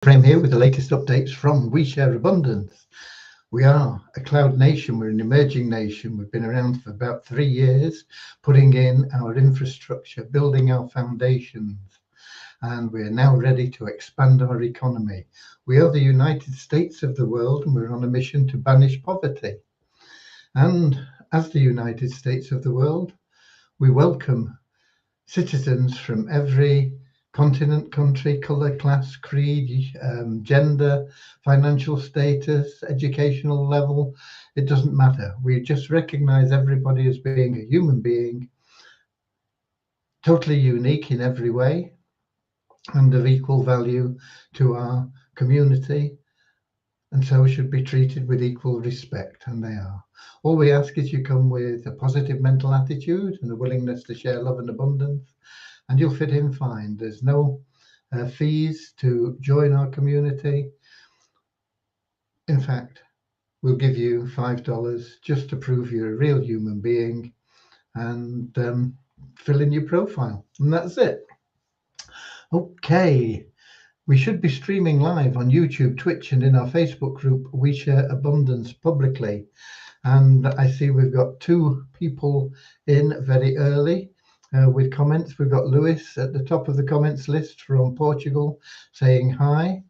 Frame here with the latest updates from We Share Abundance. We are a cloud nation, we're an emerging nation. We've been around for about 3 years, putting in our infrastructure, building our foundations, and we're now ready to expand our economy. We are the United States of the world, and we're on a mission to banish poverty. And as the United States of the world, we welcome citizens from every continent, country, colour, class, creed, gender, financial status, educational level. It doesn't matter. We just recognise everybody as being a human being, totally unique in every way and of equal value to our community, and so should be treated with equal respect, and they are. All we ask is you come with a positive mental attitude and a willingness to share love and abundance, and you'll fit in fine. There's no fees to join our community. In fact, we'll give you $5 just to prove you're a real human being and fill in your profile, and that's it. Okay, we should be streaming live on YouTube, Twitch, and in our Facebook group, We Share Abundance Publicly. And I see we've got two people in very early with comments. We've got Lewis at the top of the comments list from Portugal saying hi,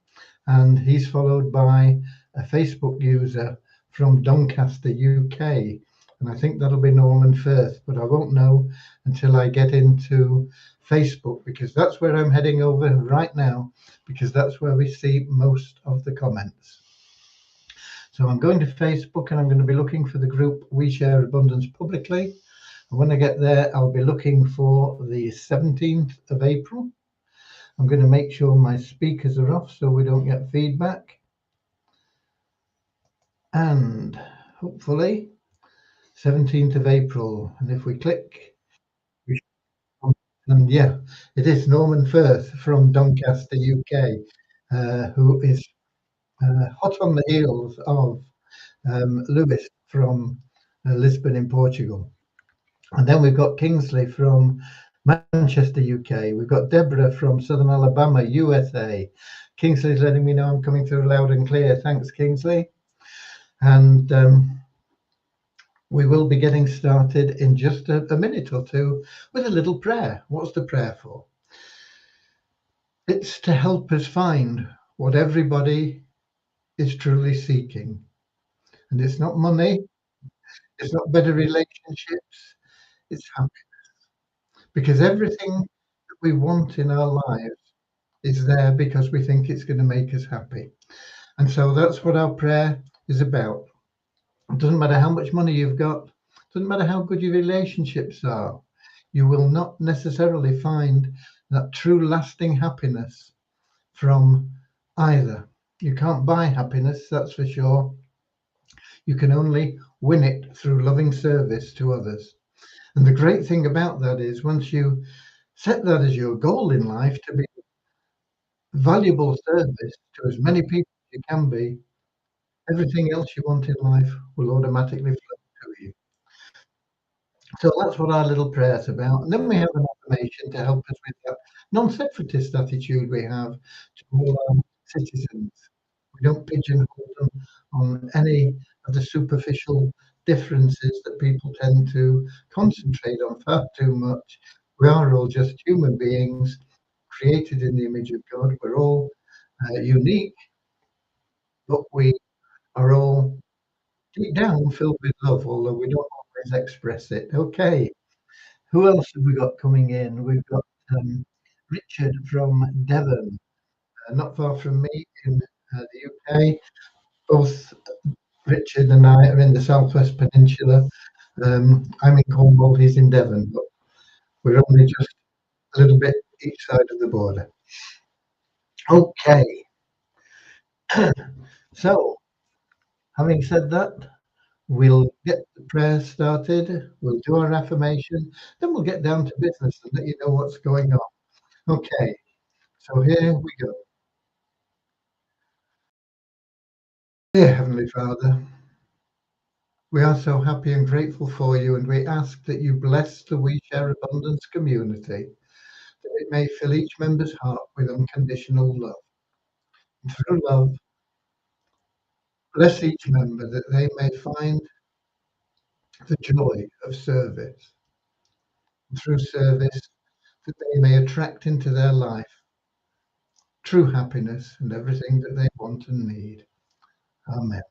and he's followed by a Facebook user from Doncaster, UK. And I think that'll be Norman first, but I won't know until I get into Facebook, because that's where I'm heading over right now, because that's where we see most of the comments. So I'm going to Facebook and I'm going to be looking for the group We Share Abundance Publicly. And when I get there, I'll be looking for the 17th of April. I'm going to make sure my speakers are off so we don't get feedback. And hopefully 17th of April. And if we click, and yeah, it is Norman Firth from Doncaster, UK, who is hot on the heels of Lewis from Lisbon in Portugal. And then we've got Kingsley from Manchester, UK. We've got Deborah from Southern Alabama, USA. Kingsley's letting me know I'm coming through loud and clear. Thanks, Kingsley. And we will be getting started in just a minute or two with a little prayer. What's the prayer for? It's to help us find what everybody is truly seeking. And it's not money, it's not better relationships, it's happiness. Because everything that we want in our lives is there because we think it's going to make us happy. And so that's what our prayer is about. It doesn't matter how much money you've got, it doesn't matter how good your relationships are, you will not necessarily find that true lasting happiness from either. You can't buy happiness, that's for sure. You can only win it through loving service to others. And the great thing about that is once you set that as your goal in life, to be valuable service to as many people as you can be, everything else you want in life will automatically flow to you. So that's what our little prayer's about. And then we have an affirmation to help us with that non-separatist attitude we have to all our citizens. We don't pigeonhole them on any of the superficial differences that people tend to concentrate on far too much. We are all just human beings created in the image of God. We're all unique, but we are all deep down filled with love, although we don't always express it. Okay, who else have we got coming in? We've got Richard from Devon, not far from me in the UK. Both Richard and I are in the Southwest Peninsula. I'm in Cornwall, he's in Devon, but we're only just a little bit each side of the border. Okay, so having said that, we'll get the prayer started, we'll do our affirmation, then we'll get down to business and let you know what's going on. Okay, so here we go. Dear Heavenly Father, we are so happy and grateful for you, and we ask that you bless the We Share Abundance community, that it may fill each member's heart with unconditional love. through love, bless each member that they may find the joy of service. Through service, that they may attract into their life true happiness and everything that they want and need. Amen.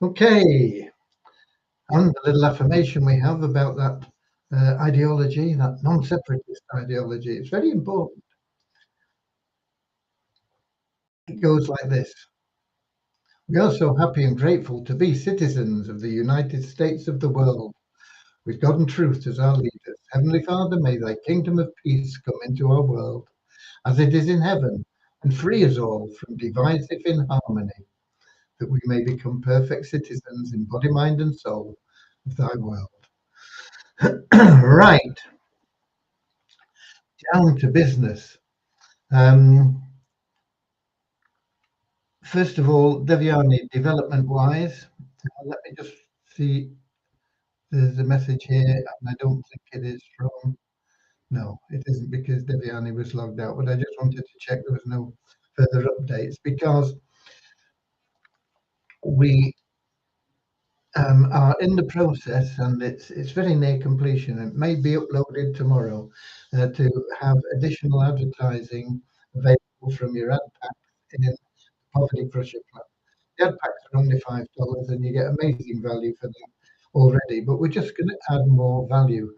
Okay, and the little affirmation we have about that ideology, that non-separatist ideology, it's very important. It goes like this. We are so happy and grateful to be citizens of the United States of the world, with God and truth as our leaders. Heavenly Father, may thy kingdom of peace come into our world, as it is in heaven, and free us all from divisive inharmony, that we may become perfect citizens in body, mind, and soul of thy world. Right, down to business. First of all, Devyani, development-wise, let me just see. There's a message here, and I don't think it is from. No, it isn't, because Devyani was logged out. But I just wanted to check there was no further updates, because we are in the process, and it's very near completion. It may be uploaded tomorrow to have additional advertising available from your ad pack in Poverty Crusher Plan. The ad packs are only $5, and you get amazing value for them already. But we're just going to add more value.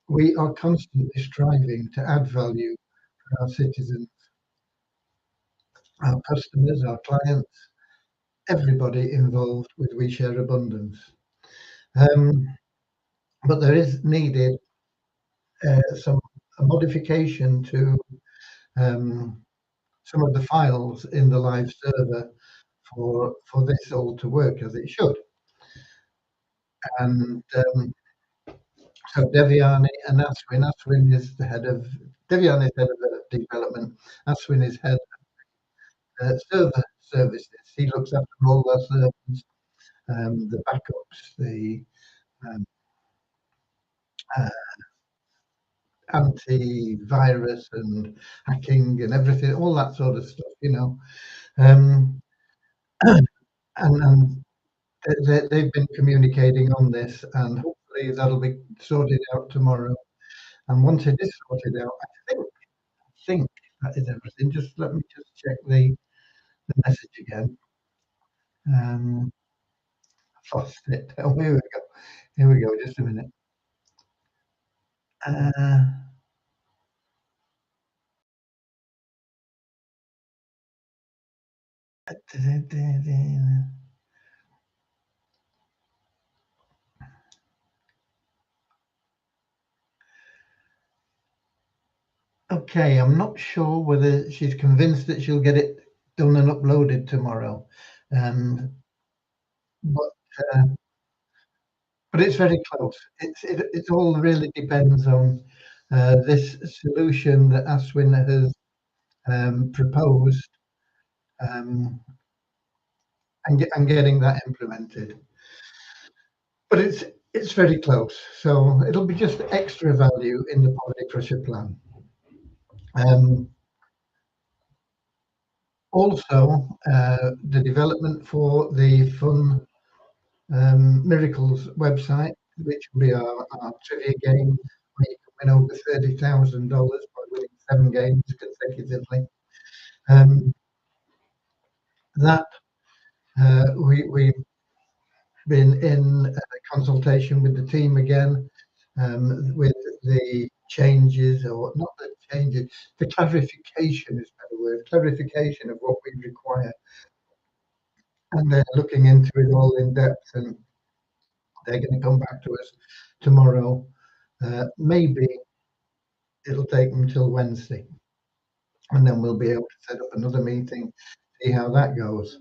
We are constantly striving to add value for our citizens, our customers, our clients, everybody involved with We Share Abundance. But there is needed some a modification to some of the files in the live server for this all to work as it should. And so Devyani and Aswin. Aswin is the head of Devyani is head of development. Aswin is head of server services. He looks after all our servers, the backups, the um, uh, antivirus and hacking and everything, all that sort of stuff, you know. Um, and they've been communicating on this, and hopefully that'll be sorted out tomorrow. And once it is sorted out, I think that is everything. Just let me just check the message again. I've lost it. Oh, here we go. Here we go. Just a minute. Uh, okay, I'm not sure whether she's convinced that she'll get it done and uploaded tomorrow. Um, but uh, but it's very close. It all really depends on this solution that Aswin has proposed, and getting that implemented. But it's very close, so it'll be just extra value in the Poverty Crusher plan. Um, Also, the development for the Fun Miracles website, which will be our trivia game, where you can win over $30,000 by winning 7 games consecutively. That we've been in consultation with the team again, with the changes, or not the changes, the clarification is a better word, clarification of what we require. And they're looking into it all in depth, and they're going to come back to us tomorrow. Maybe it'll take them till Wednesday, and then we'll be able to set up another meeting, see how that goes.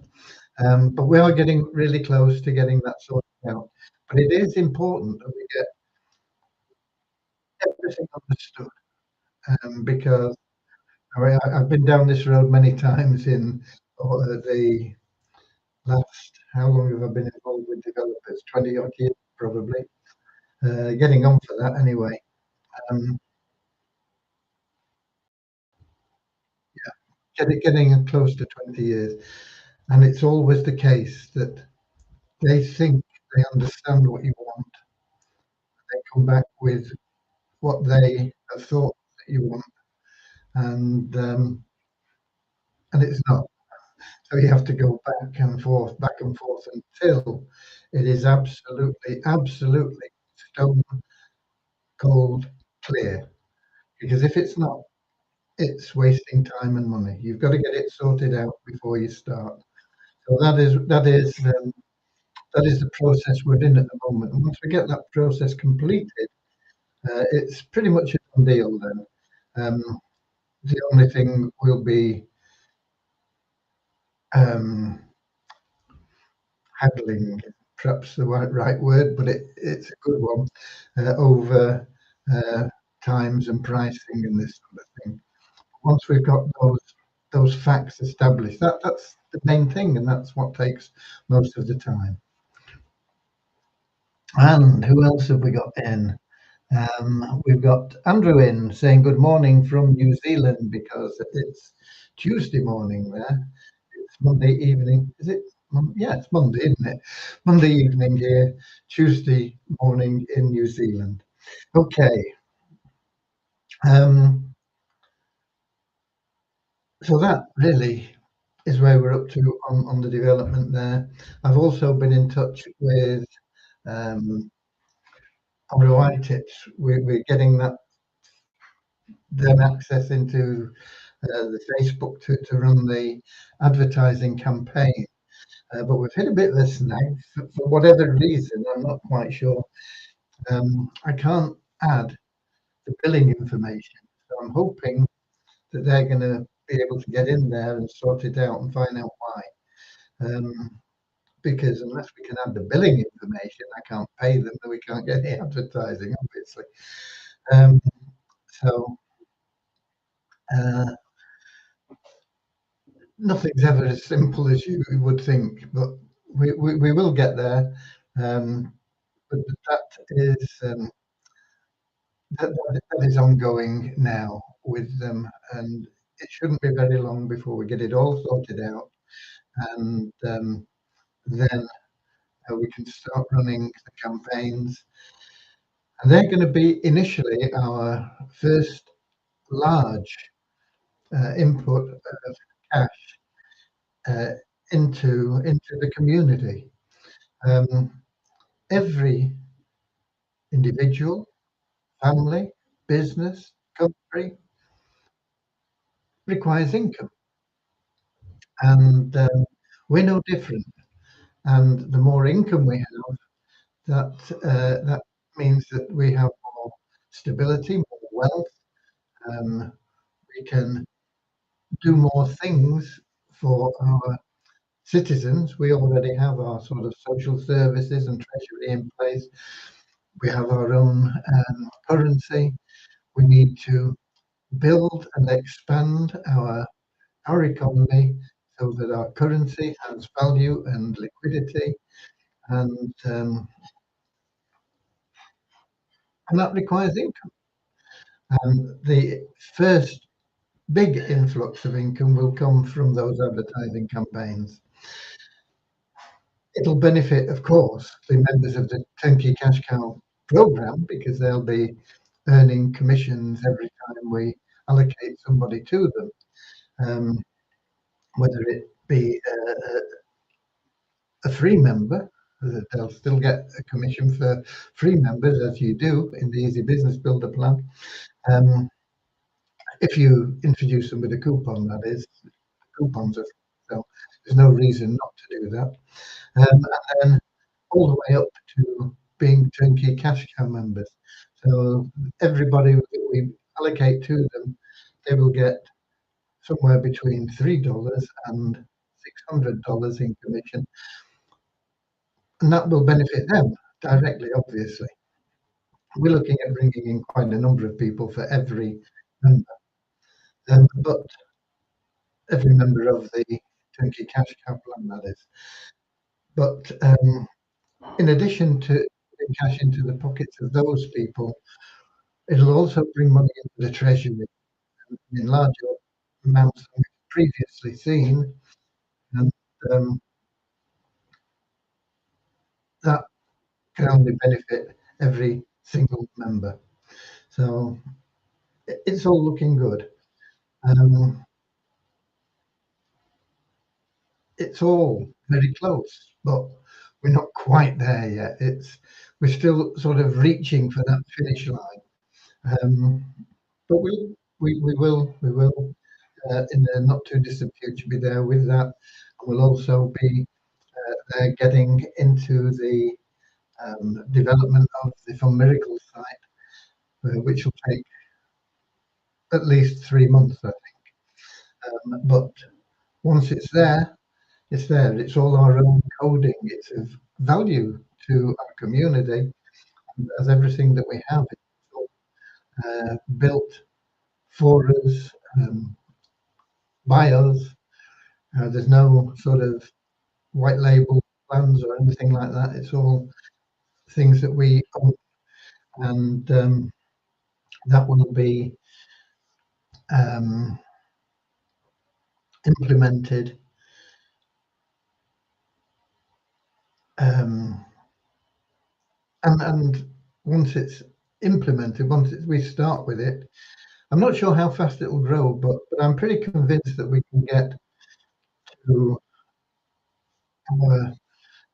But we are getting really close to getting that sorted out. But it is important that we get everything understood, because I've been down this road many times in the last, how long have I been involved with developers? 20 odd years, probably. Getting on for that anyway. Um, getting close to 20 years, and it's always the case that they think they understand what you want. They come back with what they have thought that you want, and um, and it's not. So you have to go back and forth until it is absolutely, absolutely stone cold clear. Because if it's not, it's wasting time and money. You've got to get it sorted out before you start. So that is the process we're in at the moment. And once we get that process completed, it's pretty much a done deal then. Um, the only thing will be um, haggling, perhaps the right word, but it's a good one, over uh, times and pricing and this sort of thing. Once we've got those facts established, that's the main thing, and that's what takes most of the time. And who else have we got in? We've got Andrew in saying good morning from New Zealand because it's Tuesday morning there. It's Monday evening. Is it? Yeah, it's Monday, isn't it? Monday evening here, Tuesday morning in New Zealand. Okay. Um, so that really is where we're up to on the development there. I've also been in touch with um, ROI Tips. We're getting them access into the Facebook to run the advertising campaign. But we've hit a bit of a snag for whatever reason. I'm not quite sure. I can't add the billing information. So I'm hoping that they're going to be able to get in there and sort it out and find out why. Because unless we can add the billing information, I can't pay them, then we can't get the advertising, obviously. Um, so uh, nothing's ever as simple as you would think, but we will get there. Um, but that is that is ongoing now with them, and it shouldn't be very long before we get it all sorted out, and then we can start running the campaigns. And they're going to be initially our first large input of cash uh, into the community. Um, every individual, family, business, country requires income, and we're no different. And the more income we have, that means that we have more stability, more wealth. We can do more things for our citizens. We already have our sort of social services and treasury in place. We have our own currency. We need to build and expand our economy so that our currency has value and liquidity, and um, and that requires income. And the first big influx of income will come from those advertising campaigns. It'll benefit, of course, the members of the Turnkey Cash Cow program because they'll be earning commissions every time we allocate somebody to them, whether it be a free member. They'll still get a commission for free members, as you do in the Easy Business Builder plan. Um, if you introduce them with a coupon, that is, coupons are free, so there's no reason not to do that. And then all the way up to being Turnkey Cash Cow members. So everybody that we allocate to them, they will get somewhere between $3 and $600 in commission, and that will benefit them directly, obviously. We're looking at bringing in quite a number of people for every member, but every member of the Turnkey Cash Cow plan, that is. But in addition to putting cash into the pockets of those people, it'll also bring money into the treasury in larger amounts than we've previously seen, and um, that can only benefit every single member. So it's all looking good. Um, it's all very close, but we're not quite there yet. We're still sort of reaching for that finish line. Um, but we will in the not too distant future be there with that. And we'll also be getting into the development of the From Miracle site, which will take at least 3 months, I think. But once it's there, it's there. It's all our own coding. It's of value to our community, as everything that we have is all, built for us, by us. There's no sort of white label plans or anything like that. It's all things that we own, and that will be um, implemented. Um, and once it's implemented, we start with it, I'm not sure how fast it will grow, but I'm pretty convinced that we can get to our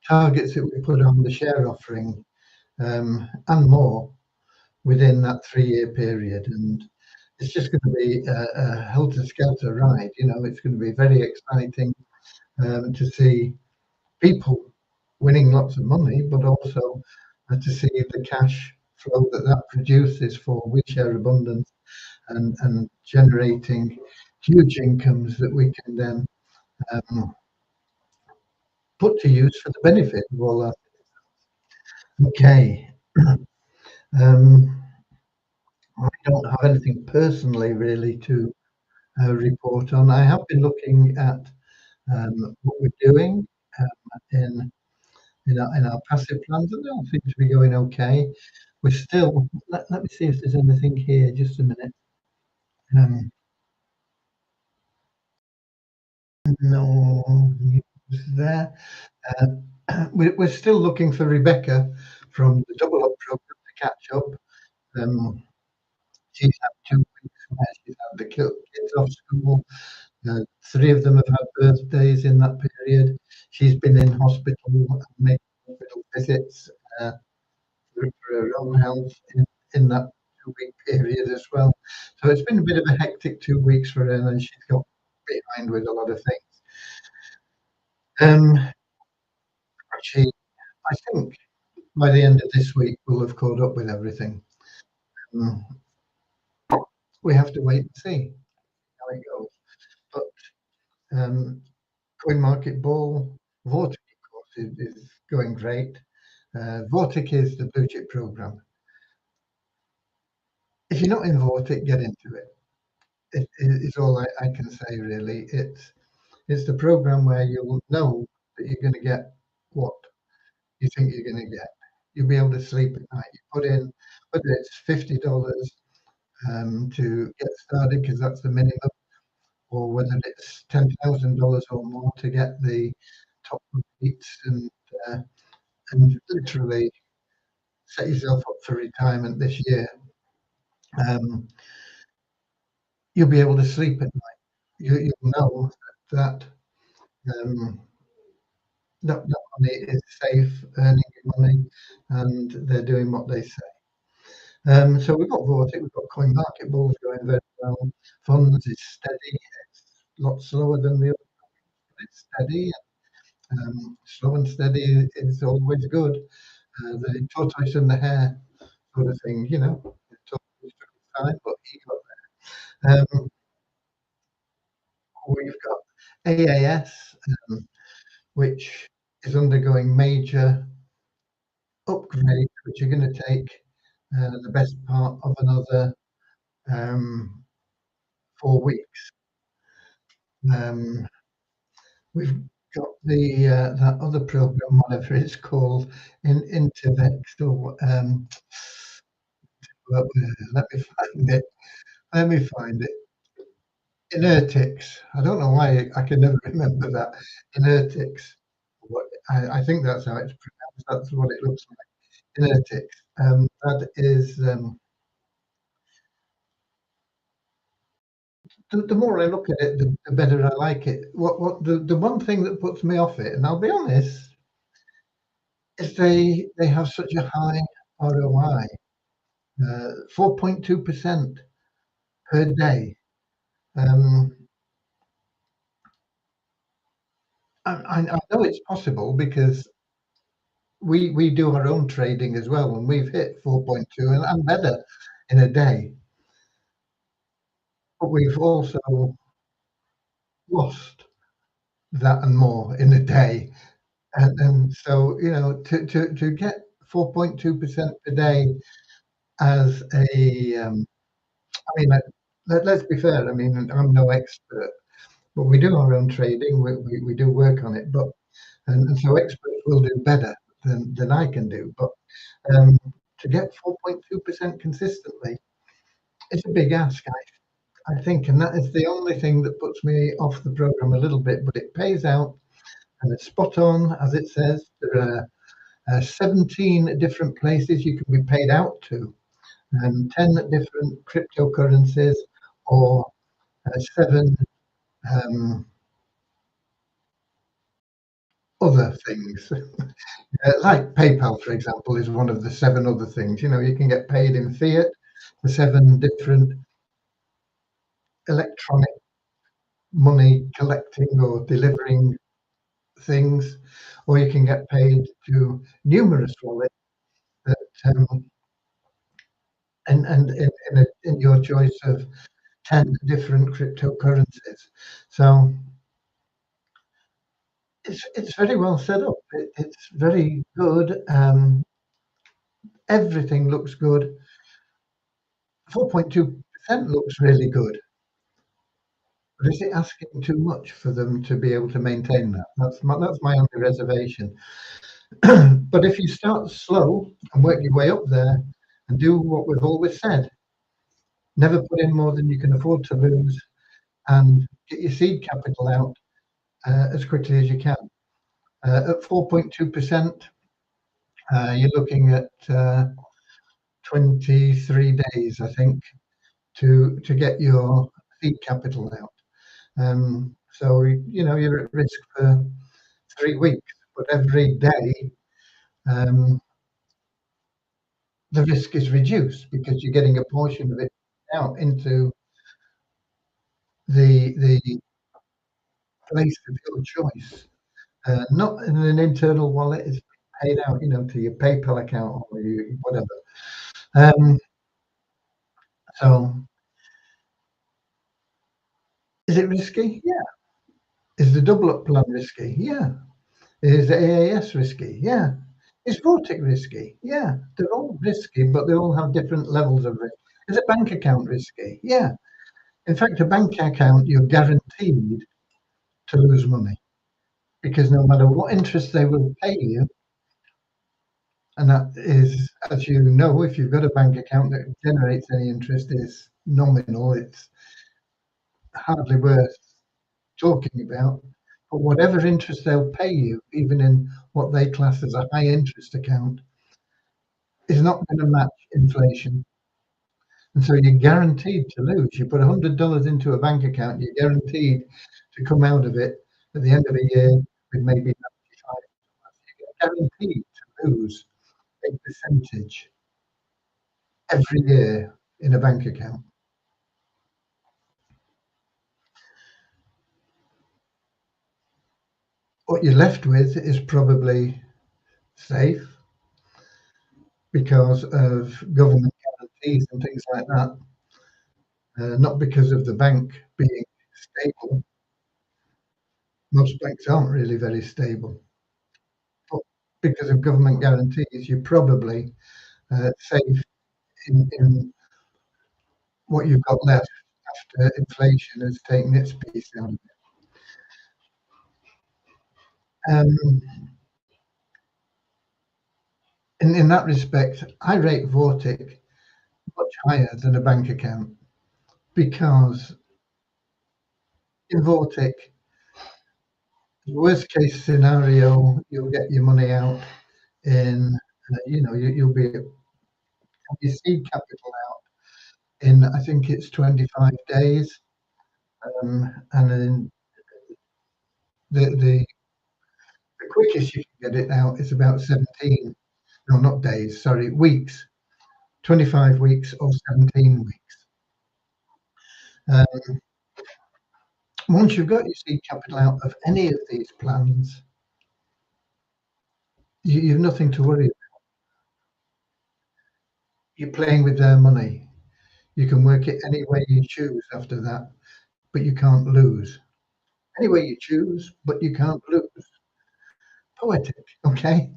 targets that we put on the share offering, and more within that 3-year period. And it's just going to be a helter-skelter ride. It's going to be very exciting to see people winning lots of money, but also to see the cash flow that produces for WeShare Abundance, and generating huge incomes that we can then um, put to use for the benefit of all that. Okay. um, I don't have anything personally really to report on. I have been looking at what we're doing in our passive plans, and they all seem to be going okay. We're still. Let me see if there's anything here. Just a minute. Um, no news there. We're still looking for Rebecca from the Double Up program to catch up. Um, she's had 2 weeks where she's had the kids off school. Three of them have had birthdays in that period. She's been in hospital and making hospital visits for her own health in that 2 week period as well. So it's been a bit of a hectic 2 weeks for her, and she's got behind with a lot of things. Um, she, I think by the end of this week, we'll have caught up with everything. Um, we have to wait and see how it goes. But Coin Market Ball, Vortic, of course, is going great. Vortic is the blue chip program. If you're not in Vortic, get into it. It's all I can say, really. It's the program where you'll know that you're going to get what you think you're going to get. You'll be able to sleep at night. You put in, whether it's $50 to get started, because that's the minimum, or whether it's $10,000 or more to get the top beats, uh, and literally set yourself up for retirement this year. Um, you'll be able to sleep at night. You'll know that um, that money is safe, earning you money, and they're doing what they say. So we've got Vortic, we've got Coin Market Balls going very well. Funds is steady. It's a lot slower than the other, but it's steady. Slow and steady is always good. The tortoise and the hare sort of thing, it took its time, but he got there. We've got AAS, which is undergoing major upgrades, which are going to take the best part of another um, 4 weeks. Um, we've got that other program, whatever it's called, in Intervex, or let me find it. Let me find it. Inertix. I don't know why I can never remember that. Inertix. What I think that's how it's pronounced. That's what it looks like. Inertix. That is, the more I look at it, the better I like it. What the one thing that puts me off it, and I'll be honest, is they have such a high ROI, 4.2% per day. Um, I know it's possible because we do our own trading as well, and we've hit 4.2 and better in a day, but we've also lost that and more in a day. And so, to get 4.2% per day as I mean, let's be fair. I mean, I'm no expert, but we do our own trading. We do work on it, but and so experts will do better than I can do. But um, to get 4.2% consistently, it's a big ask, I think, and that is the only thing that puts me off the program a little bit. But it pays out, and it's spot on, as it says. There are 17 different places you can be paid out to, and 10 different cryptocurrencies, or seven um, other things. Like PayPal, for example, is one of the seven other things. You can get paid in fiat for seven different electronic money collecting or delivering things, or you can get paid to numerous wallets that, in your choice of 10 different cryptocurrencies. So it's very well set up. It's very good. Everything looks good. 4.2% looks really good. But is it asking too much for them to be able to maintain that? That's my only reservation. But if you start slow and work your way up there and do what we've always said, never put in more than you can afford to lose, and get your seed capital out as quickly as you can. At 4.2%, you're looking at 23 days, I think, to get your seed capital out. So you're at risk for 3 weeks, but every day um, the risk is reduced because you're getting a portion of it out into the place of your choice, not in an internal wallet. It's paid out, to your PayPal account or your whatever. Um, so is it risky? Yeah. Is the double up plan risky? Yeah. Is the AAS risky? Yeah. Is Vortic risky? Yeah. They're all risky, but they all have different levels of risk. Is a bank account risky? Yeah. In fact, a bank account, you're guaranteed to lose money because no matter what interest they will pay you, and that is, as you know, if you've got a bank account that generates any interest, is nominal. It's hardly worth talking about. But whatever interest they'll pay you, even in what they class as a high interest account, is not going to match inflation. And so you're guaranteed to lose. You put $100 into a bank account, you're guaranteed to come out of it at the end of a year with maybe 95. You're guaranteed to lose a percentage every year in a bank account. What you're left with is probably safe because of government guarantees and things like that, not because of the bank being stable. Most banks aren't really very stable, but because of government guarantees, you're probably safe in what you've got left after inflation has taken its piece out of it. Um, in that respect, I rate Vortic much higher than a bank account because in Vortic, worst case scenario, you'll get your money out in, you'll be your seed capital out in, I think it's 25 days. And then the quickest you can get it out is about 17, no, not days, sorry, weeks, 25 weeks or 17 weeks. Once you've got your seed capital out of any of these plans, you've nothing to worry about. You're playing with their money. You can work it any way you choose after that, but you can't lose. Any way you choose, but you can't lose. Poetic, okay?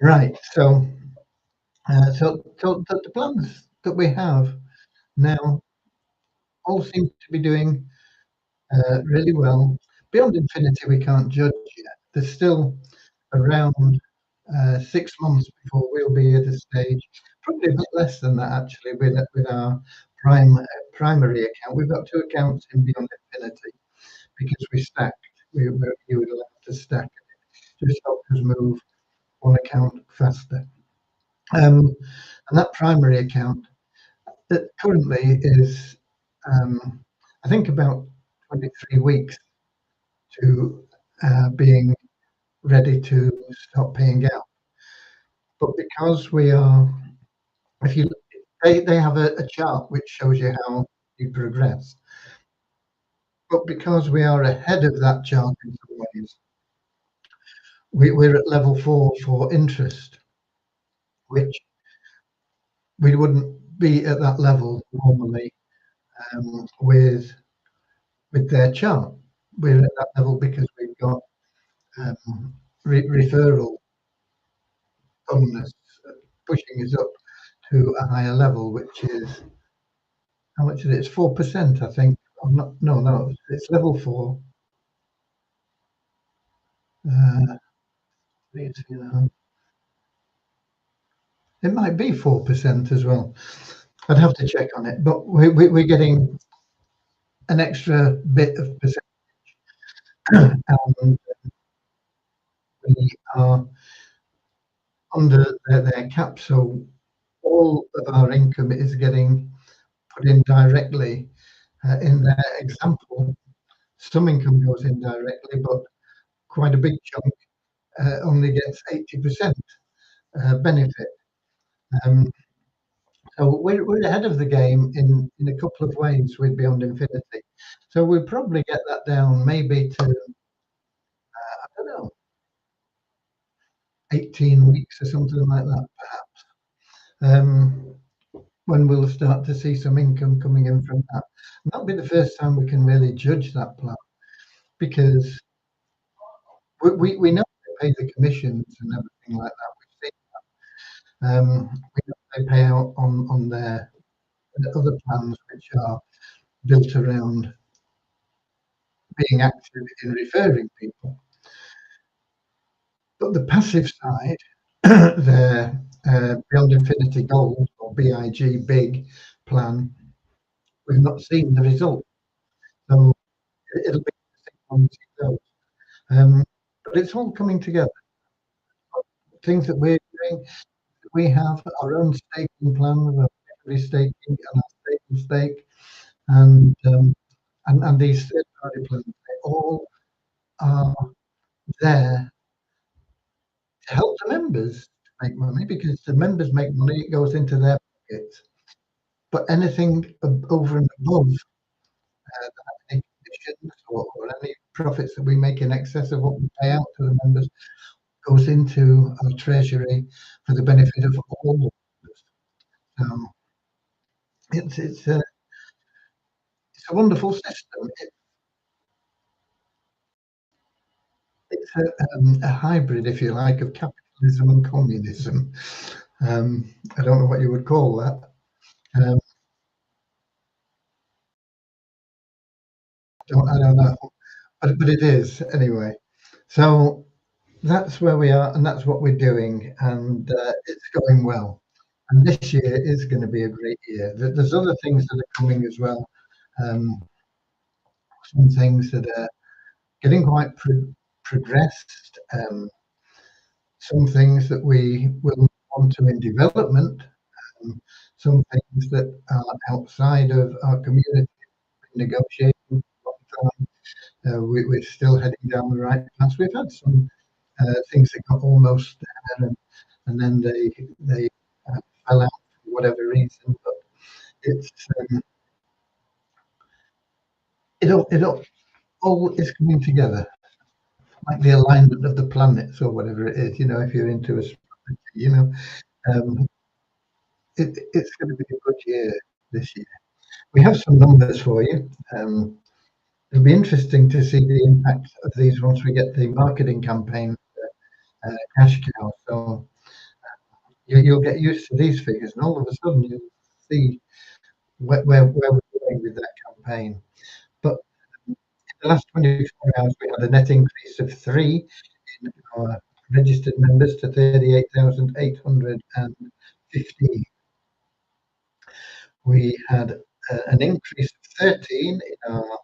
Right, so the plans that we have now all seem to be doing really well. Beyond Infinity, we can't judge yet. There's still around 6 months before we'll be at a stage, probably a bit less than that actually, with our primary account. We've got 2 accounts in Beyond Infinity because we stacked. You were allowed to stack it. Just helped us move one account faster. And that primary account that currently is, I think, about 23 weeks to being ready to stop paying out. But because we are, if you, they have a chart which shows you how you progress. But because we are ahead of that chart in some ways, we're at level 4 for interest, which we wouldn't be at that level normally with their chart. We're at that level because we've got referral bonus pushing us up to a higher level, which is, how much is it? It's 4%, I think. No, it's level 4. It might be 4% as well. I'd have to check on it, but we're getting an extra bit of percentage, and we are under their cap, so all of our income is getting put in directly. In their example, some income goes in directly, but quite a big chunk only gets 80% benefit. So we're ahead of the game in a couple of ways with Beyond Infinity. So we'll probably get that down maybe to, I don't know, 18 weeks or something like that, perhaps, when we'll start to see some income coming in from that. And that'll be the first time we can really judge that plan, because we know they pay the commissions and everything like that. We've seen that. We know they pay out on their other plans, which are built around being active in referring people. But the passive side, their Beyond Infinity Gold, or BIG Big plan, we've not seen the result. So it'll be 6 months ago. But it's all coming together. Things that we're doing, we have our own staking plan with our staking and our staking stake, and these third-party plans, they all are there to help the members make money, because the members make money, it goes into their pockets. But anything over and above any commissions or any profits that we make in excess of what we pay out to the members goes into our treasury for the benefit of all of us. It's a wonderful system. It's a hybrid, if you like, of capitalism and communism. I don't know what you would call that. I don't know, but it is anyway. So that's where we are, and that's what we're doing, and it's going well. And this year is going to be a great year. There's other things that are coming as well. some things that are getting quite progressed, some things that we will move on to in development, some things that are outside of our community negotiating for a long time. We're still heading down the right path. We've had some things that got almost there, and then they fell out for whatever reason. But it's it all is coming together, like the alignment of the planets or whatever it is. If you're into astrology, um, it's going to be a good year this year. We have some numbers for you. It'll be interesting to see the impact of these once we get the marketing campaign cash cow. So you'll get used to these figures, and all of a sudden you'll see where we're going with that campaign. But in the last 24 hours, we had a net increase of 3 in our registered members to 38,850. We had an increase of 13 in our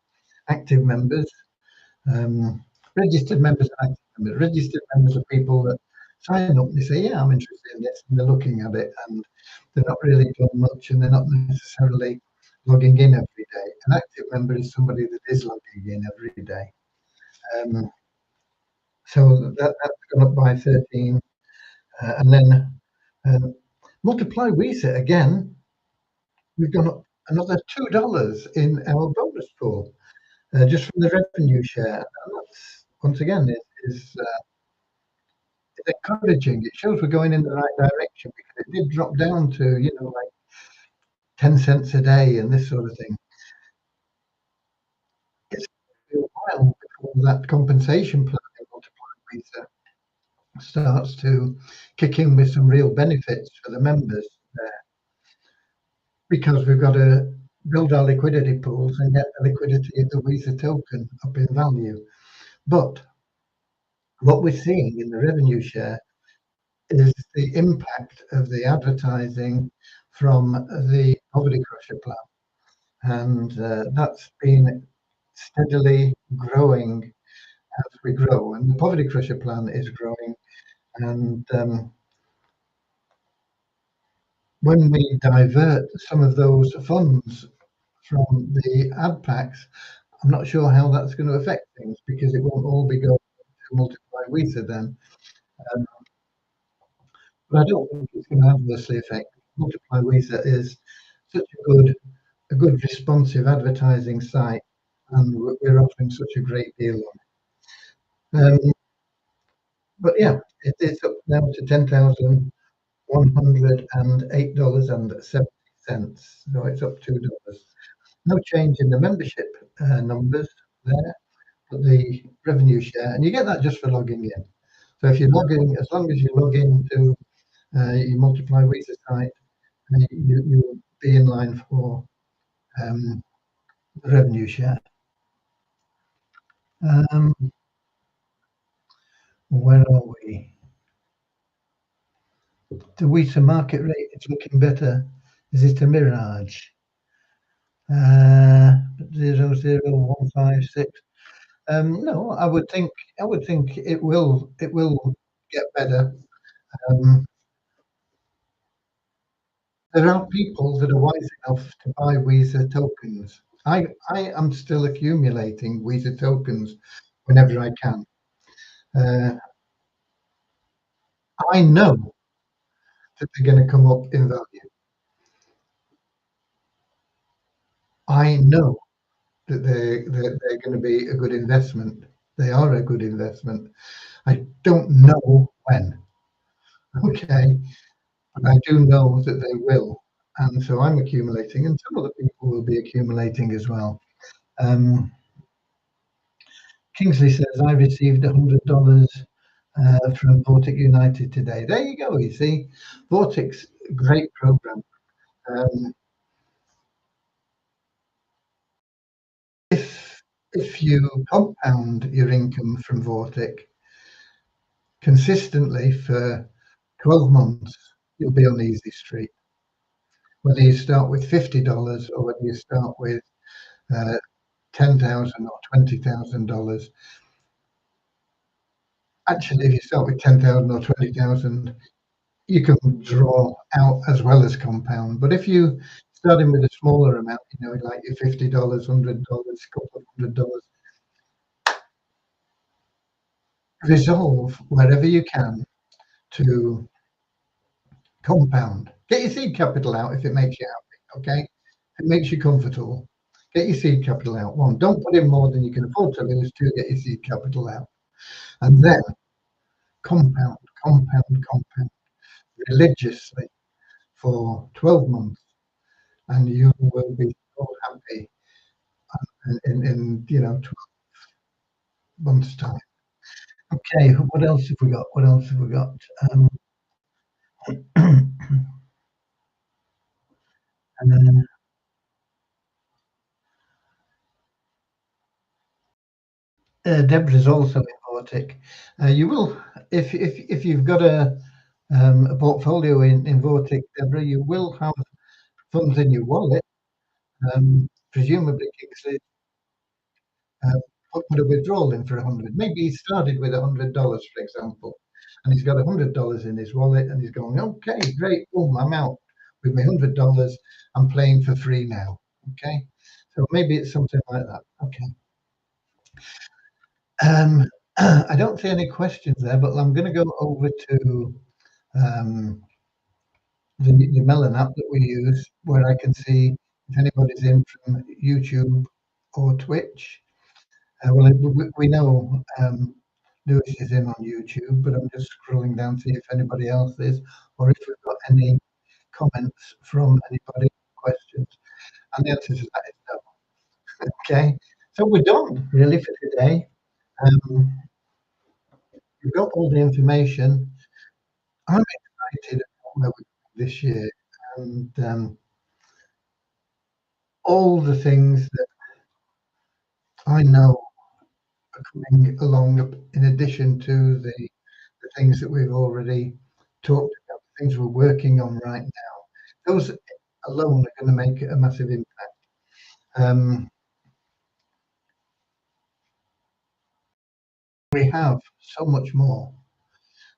active members. Registered members and active members. Registered members are people that sign up and they say, yeah, I'm interested in this, and they're looking at it, and they're not really doing much, and they're not necessarily logging in every day. An active member is somebody that is logging in every day. So that's gone up by 13. And then multiply WeSet again, we've gone up another $2 in our bonus pool, just from the revenue share. And that's, once again, is encouraging. It shows we're going in the right direction, because it did drop down to, like 10 cents a day and this sort of thing. It's a while before that compensation plan in Multiply WeSet starts to kick in with some real benefits for the members there, because we've got to build our liquidity pools and get the liquidity of the WeSet token up in value. But what we're seeing in the revenue share is the impact of the advertising from the Poverty Crusher plan. And that's been steadily growing as we grow. And the Poverty Crusher plan is growing. And when we divert some of those funds from the ad packs, I'm not sure how that's going to affect things, because it won't all be going to Multiply WeSet then. But I don't think it's going to adversely affect. Multiply WeSet is such a good responsive advertising site, and we're offering such a great deal on it. But yeah, it's up now to $10,108.70. So it's up $2. No change in the membership numbers there, but the revenue share, and you get that just for logging in. So if you're logging, as long as you log into your Multiply WeSet site, you will be in line for the revenue share. Where are we? The WeSet market rate is looking better. Is it a mirage? 0.156. No, I would think it will get better. There are people that are wise enough to buy WeSet tokens. I am still accumulating WeSet tokens whenever I can. I know that they're going to come up in value. I know that they're going to be a good investment. They are a good investment. I don't know when. Okay, but I do know that they will, and so I'm accumulating, and some other people will be accumulating as well. Kingsley says, I received $100 from Vortic United today. There you go. You see, Vortic's a great program. If you compound your income from Vortic consistently for 12 months, you'll be on easy street. Whether you start with $50 or whether you start with 10,000 or $20,000. Actually, if you start with 10,000 or 20,000, you can draw out as well as compound. But if you starting with a smaller amount, like your $50, $100, couple of $100, resolve wherever you can to compound. Get your seed capital out if it makes you happy, okay? If it makes you comfortable, get your seed capital out. One, don't put in more than you can afford to lose. Two, get your seed capital out. And then compound, compound, compound religiously for 12 months, and you will be so happy in 12 months' time. Okay, what else have we got? What else have we got? And Deborah's also in Vortic. You will, if you've got a portfolio in Vortic, Deborah, you will have funds in your wallet. Presumably, Kingsley uh, put a withdrawal in for 100. Maybe he started with $100, for example, and he's got $100 in his wallet, and he's going, okay, great, boom, I'm out with my $100. I'm playing for free now. Okay, so maybe it's something like that. Okay. I don't see any questions there, but I'm going to go over to um, the Melon app that we use, where I can see if anybody's in from YouTube or Twitch. Well, we know Lewis is in on YouTube, but I'm just scrolling down to see if anybody else is, or if we've got any comments from anybody, questions. And the answer to that is no. Okay, so we're done really for today. Um, we've got all the information. I'm excited about where we're going this year, and all the things that I know are coming along in addition to the things that we've already talked about, the things we're working on right now. Those alone are going to make a massive impact. We have so much more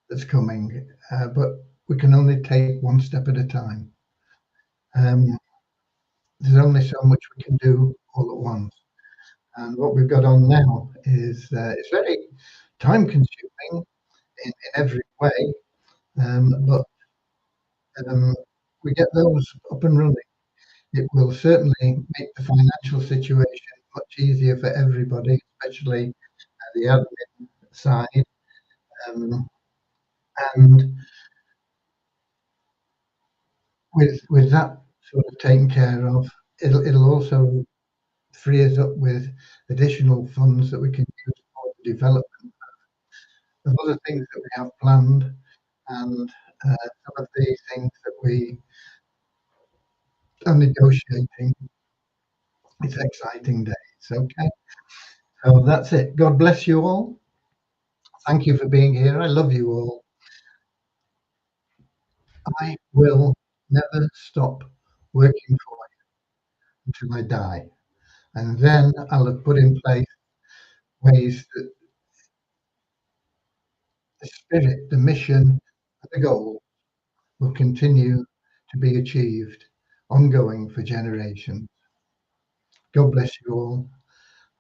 that's coming, but we can only take one step at a time. There's only so much we can do all at once. And what we've got on now is it's very time consuming in every way, but we get those up and running. It will certainly make the financial situation much easier for everybody, especially the admin side. Um, and with that sort of taken care of, it'll also free us up with additional funds that we can use for the development of other things that we have planned, and some of the things that we are negotiating. It's exciting days. Okay, so that's it. God bless you all. Thank you for being here. I love you all. I will never stop working for you until I die. And then I'll have put in place ways that the spirit, the mission, and the goal will continue to be achieved ongoing for generations. God bless you all.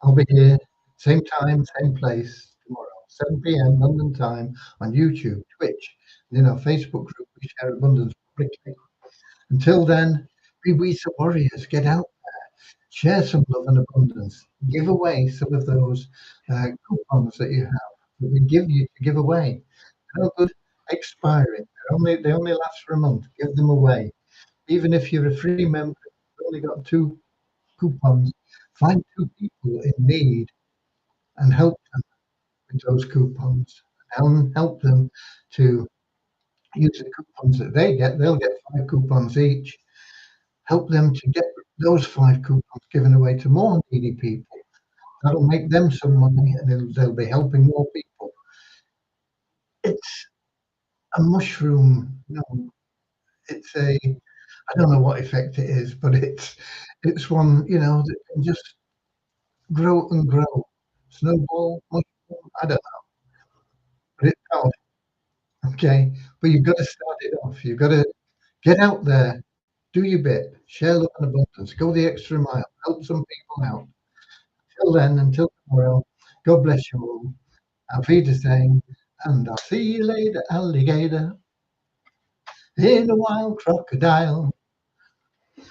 I'll be here, same time, same place tomorrow, 7 p.m. London time on YouTube, Twitch, and in our Facebook group, We Share Abundance Publicly. Until then, be we some warriors. Get out there, share some love and abundance. Give away some of those coupons that you have that we give you to give away. No good expiring. They only last for a month. Give them away. Even if you're a free member, you've only got 2 coupons. Find 2 people in need and help them with those coupons. And help them to use the coupons that they get. They'll get 5 coupons each. Help them to get those 5 coupons given away to more needy people. That'll make them some money, and they'll be helping more people. It's a mushroom. No, it's a. I don't know what effect it is, but it's one that can just grow and grow. Snowball, mushroom, I don't know, but it's out, okay? But you've got to start it off. You've got to get out there, do your bit, share love and abundance, go the extra mile, help some people out. Till then, until tomorrow, God bless you all. Auf Wiedersehen, and I'll see you later, alligator, in a wild crocodile.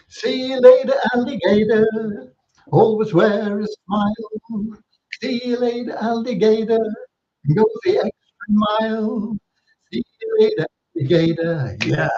See you later, alligator. Always wear a smile. See you later, alligator. Go the extra mile. See you later, alligator. Yeah.